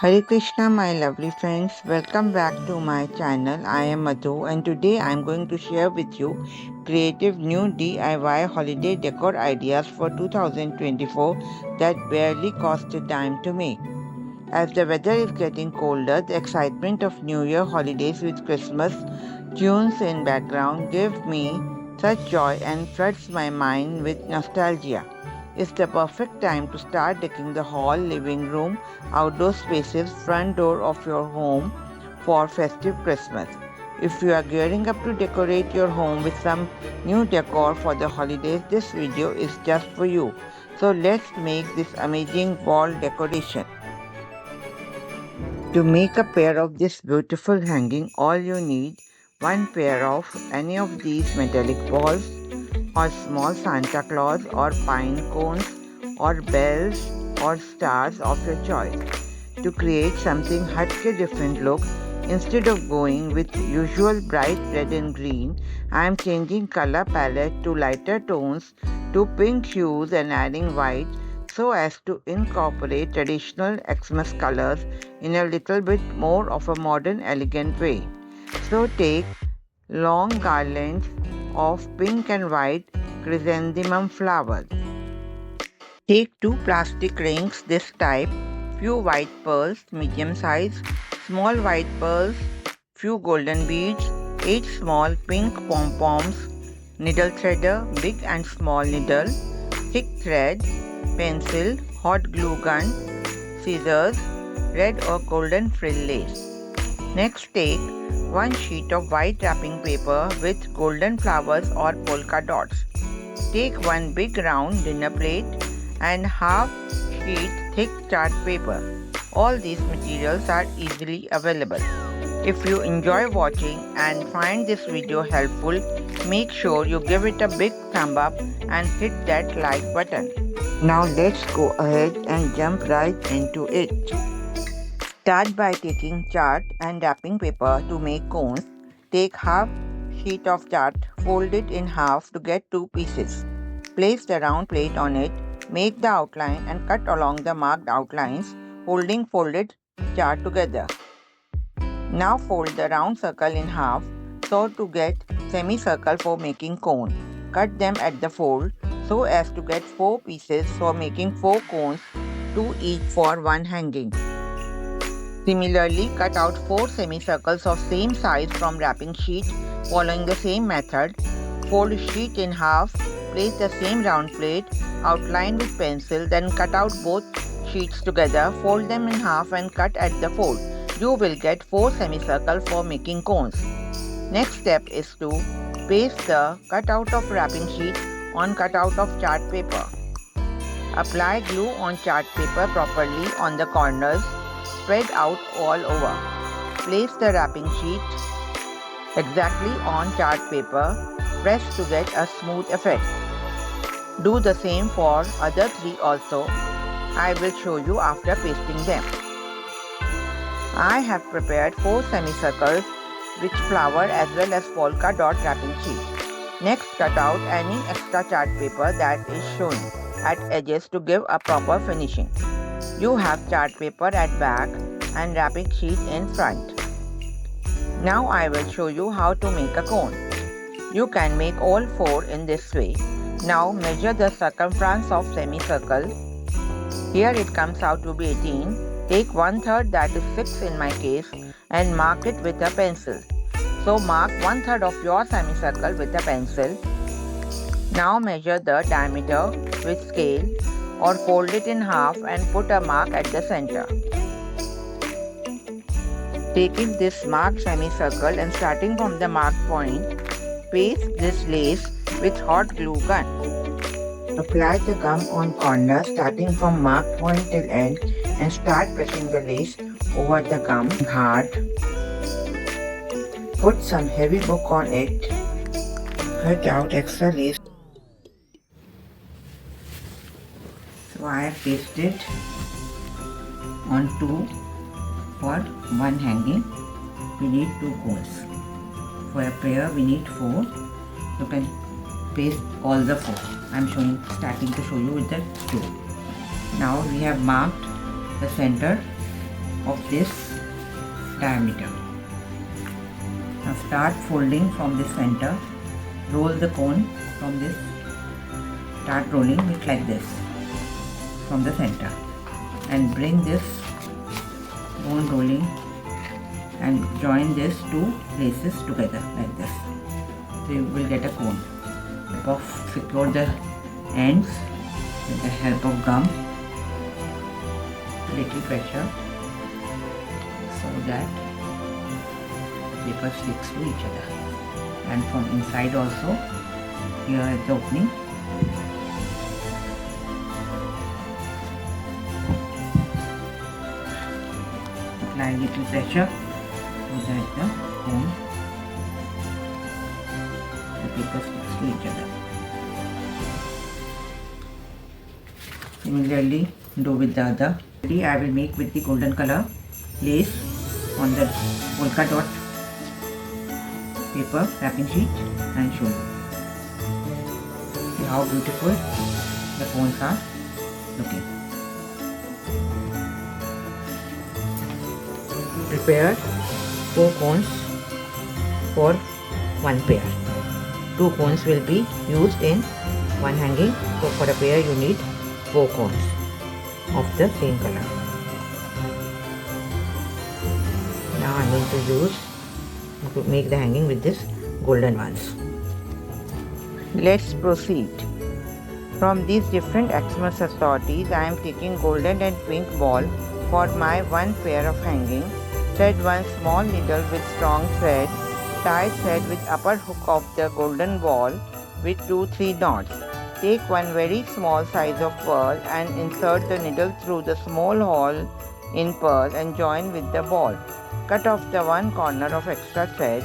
Hare Krishna, my lovely friends. Welcome back to my channel. I am Madhu, and today I am going to share with you creative new DIY holiday decor ideas for 2024 that barely cost a dime to make. As the weather is getting colder, the excitement of New Year holidays with Christmas tunes in background give me such joy and floods my mind with nostalgia. It's the perfect time to start decking the hall, living room, outdoor spaces, front door of your home for festive Christmas. If you are gearing up to decorate your home with some new decor for the holidays, this video is just for you. So let's make this amazing wall decoration. To make a pair of this beautiful hanging, all you need one pair of any of these metallic balls or small Santa Claus or pine cones or bells or stars of your choice. To create something hutke different look, instead of going with usual bright red and green, I am changing color palette to lighter tones to pink hues and adding white so as to incorporate traditional Xmas colors in a little bit more of a modern elegant way. So take long garlands of pink and white chrysanthemum flowers. Take 2 plastic rings this type, few white pearls medium size, small white pearls, few golden beads, 8 small pink pom-poms, needle threader, big and small needle, thick thread, pencil, hot glue gun, scissors, red or golden frill lace. Next take one sheet of white wrapping paper with golden flowers or polka dots. Take one big round dinner plate and half sheet thick chart paper. All these materials are easily available. If you enjoy watching and find this video helpful, make sure you give it a big thumb up and hit that like button. Now let's go ahead and jump right into it. Start by taking chart and wrapping paper to make cones. Take half sheet of chart, fold it in half to get 2 pieces. Place the round plate on it, make the outline and cut along the marked outlines, holding folded chart together. Now fold the round circle in half so to get semicircle for making cone. Cut them at the fold so as to get 4 pieces for making 4 cones, 2 each for one hanging. Similarly, cut out 4 semicircles of same size from wrapping sheet following the same method. Fold sheet in half, place the same round plate, outline with pencil, then cut out both sheets together, fold them in half and cut at the fold. You will get 4 semicircles for making cones. Next step is to paste the cutout of wrapping sheet on cutout of chart paper. Apply glue on chart paper properly on the corners, spread out all over. Place the wrapping sheet exactly on chart paper, press to get a smooth effect. Do the same for other 3 also. I will show you after pasting them. I have prepared 4 semicircles with flower as well as polka dot wrapping sheet. Next, cut out any extra chart paper that is showing at edges to give a proper finishing. You have chart paper at back and wrapping sheet in front. Now I will show you how to make a cone. You can make all 4 in this way. Now measure the circumference of semicircle. Here it comes out to be 18. Take 1/3, that is 6 in my case, and mark it with a pencil. So mark 1/3 of your semicircle with a pencil. Now measure the diameter with scale or fold it in half and put a mark at the center. Taking this marked semicircle and starting from the marked point, paste this lace with hot glue gun. Apply the gum on corner starting from marked point till end and start pressing the lace over the gum hard. Put some heavy book on it. Cut out extra lace. So I have pasted on 2 for one hanging. We need 2 cones. For a pair we need 4. You can paste all the 4. I am starting to show you with the 2. Now we have marked the center of this diameter. Now start folding from the center. Roll the cone from this. Start rolling it like this from the center and bring this bone rolling and join these two places together like this. So you will get a cone. Secure the ends with the help of gum, little pressure, so that the paper sticks to each other. And from inside also, here is the opening. Apply little pressure so that the cone, the paper sticks to each other. Similarly, do with the other. I will make with the golden color lace on the polka dot paper wrapping sheet and show you. See how beautiful the cones are looking. Prepare 4 cones for one pair. 2 cones will be used in one hanging, so for a pair you need 4 cones of the same color. Now I am going to make the hanging with this golden ones. Let's proceed. From these different Xmas assorties, I am taking golden and pink ball for my one pair of hanging. Thread one small needle with strong thread. Tie thread with upper hook of the golden ball with 2-3 knots. Take one very small size of pearl and insert the needle through the small hole in pearl and join with the ball. Cut off the one corner of extra thread.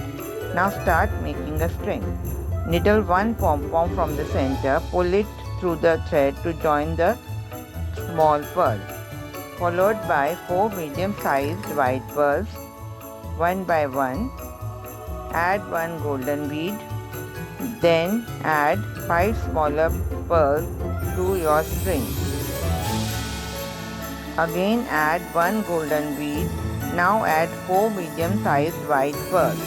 Now start making a string. Needle one pom-pom from the center, pull it through the thread to join the small pearl, followed by 4 medium-sized white pearls, one by one. Add one golden bead. Then add 5 smaller pearls to your string. Again add one golden bead. Now add 4 medium-sized white pearls.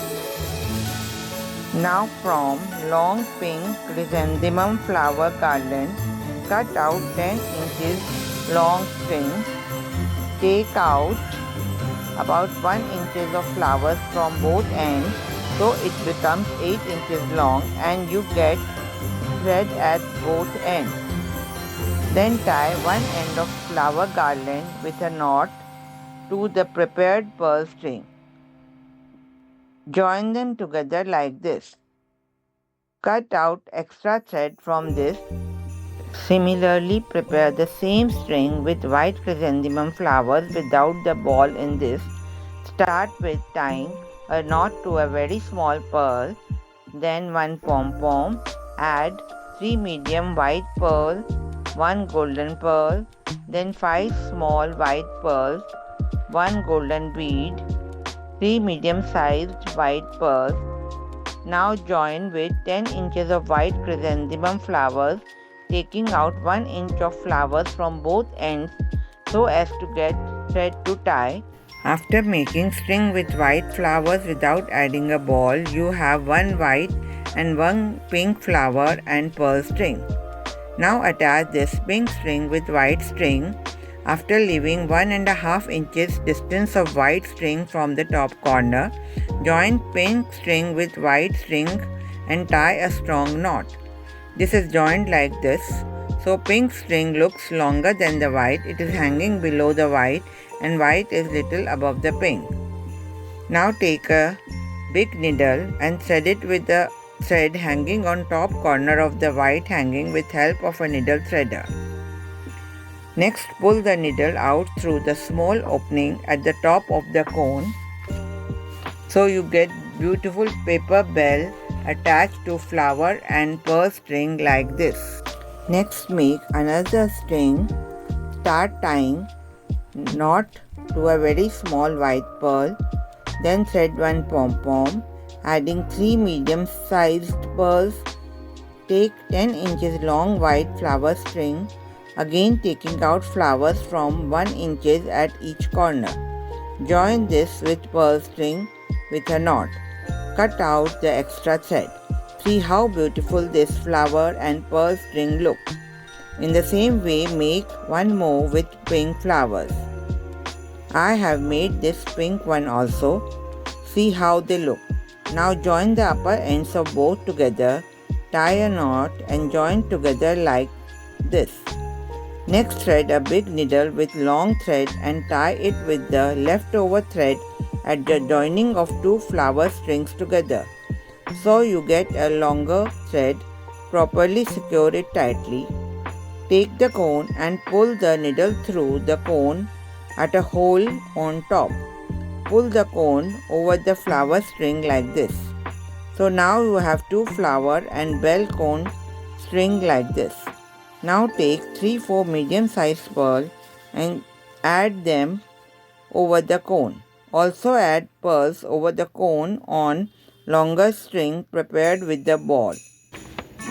Now from long pink chrysanthemum flower garland, cut out 10 inches long string. Take out about 1 inch of flowers from both ends, so it becomes 8 inches long and you get thread at both ends. Then tie one end of flower garland with a knot to the prepared pearl string. Join them together like this. Cut out extra thread from this. Similarly, prepare the same string with white chrysanthemum flowers without the ball in this. Start with tying a knot to a very small pearl, then one pom-pom. Add 3 medium white pearls, 1 golden pearl, then 5 small white pearls, 1 golden bead, 3 medium-sized white pearls. Now join with 10 inches of white chrysanthemum flowers, taking out 1 inch of flowers from both ends so as to get thread to tie. After making string with white flowers without adding a ball, you have 1 white and 1 pink flower and pearl string. Now attach this pink string with white string. After leaving 1.5 inches distance of white string from the top corner, join pink string with white string and tie a strong knot. This is joined like this. So pink string looks longer than the white. It is hanging below the white and white is little above the pink. Now take a big needle and thread it with the thread hanging on top corner of the white hanging with help of a needle threader. Next, pull the needle out through the small opening at the top of the cone, so you get beautiful paper bell attached to flower and pearl string like this. Next, make another string. Start tying knot to a very small white pearl, then thread one pom-pom, adding 3 medium-sized pearls. Take 10 inches long white flower string, again taking out flowers from 1 inch at each corner. Join this with pearl string with a knot. Cut out the extra thread. See how beautiful this flower and pearl string look. In the same way, make one more with pink flowers. I have made this pink one also. See how they look. Now join the upper ends of both together, tie a knot and join together like this. Next, thread a big needle with long thread and tie it with the leftover thread at the joining of two flower strings together. So you get a longer thread. Properly secure it tightly. Take the cone and pull the needle through the cone at a hole on top. Pull the cone over the flower string like this. So now you have two flower and bell cone string like this. Now take 3-4 medium-sized pearl and add them over the cone. Also add pearls over the cone on longer string prepared with the ball.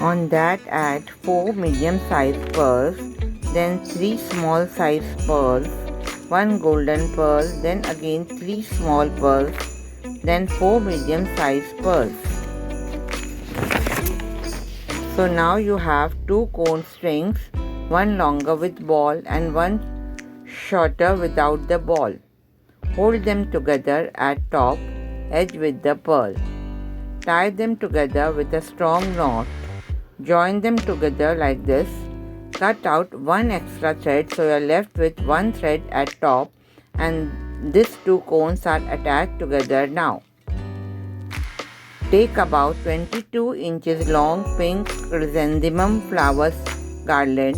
On that add 4 medium-sized pearls, then 3 small-sized pearls, 1 golden pearl, then again 3 small pearls, then 4 medium-sized pearls. So now you have 2 cone strings, one longer with ball and one shorter without the ball. Hold them together at top edge with the pearl. Tie them together with a strong knot. Join them together like this. Cut out one extra thread so you are left with one thread at top and these two cones are attached together now. Take about 22 inches long pink chrysanthemum flowers garland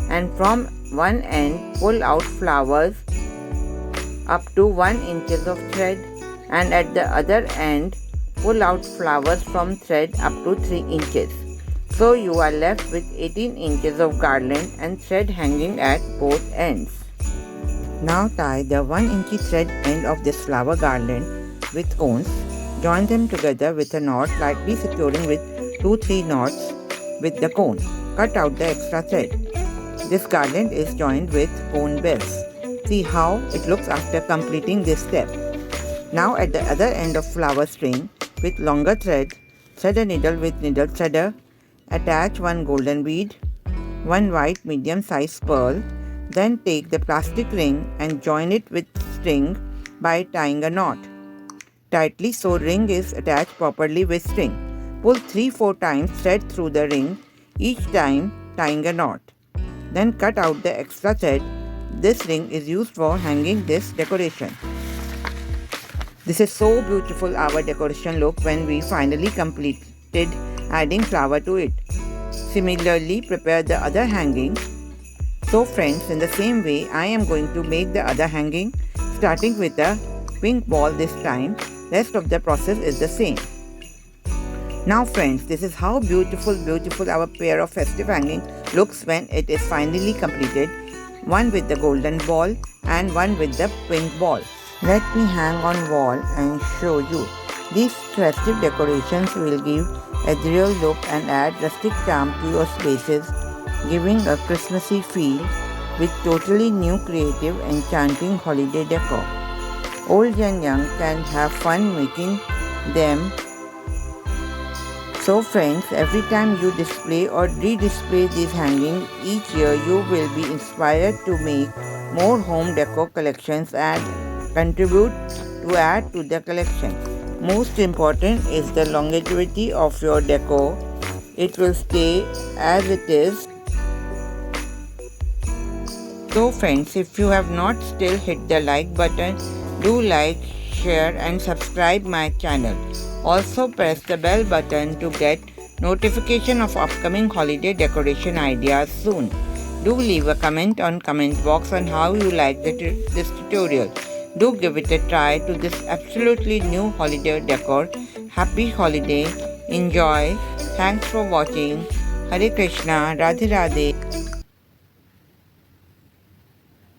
and from one end pull out flowers up to 1 inch of thread and at the other end pull out flowers from thread up to 3 inches. So you are left with 18 inches of garland and thread hanging at both ends. Now tie the 1 inch thread end of this flower garland with cones. Join them together with a knot, lightly securing with 2-3 knots with the cone. Cut out the extra thread. This garland is joined with cone bells. See how it looks after completing this step. Now at the other end of flower string with longer thread, thread a needle with needle threader. Attach one golden bead, one white medium-sized pearl, then take the plastic ring and join it with string by tying a knot. Tightly so ring is attached properly with string. Pull 3-4 times thread through the ring, each time tying a knot. Then cut out the extra thread. This ring is used for hanging this decoration. This is so beautiful our decoration look when we finally completed adding flower to it. Similarly, prepare the other hanging. So friends, in the same way, I am going to make the other hanging, starting with a pink ball this time. Rest of the process is the same. Now friends, this is how beautiful our pair of festive hanging looks when it is finally completed. One with the golden ball and one with the pink ball. Let me hang on wall and show you. These festive decorations will give a real look and add rustic charm to your spaces, giving a Christmassy feel with totally new creative enchanting holiday decor. Old and young can have fun making them. So friends, every time you display or re-display these hangings each year, you will be inspired to make more home decor collections and contribute to add to the collection. Most important is the longevity of your decor. It will stay as it is. So friends, if you have not still hit the like button, do like, share and subscribe my channel. Also press the bell button to get notification of upcoming holiday decoration ideas soon. Do leave a comment on comment box on how you like this tutorial. Do give it a try to this absolutely new holiday decor. Happy holiday. Enjoy. Thanks for watching. Hare Krishna. Radhe Radhe.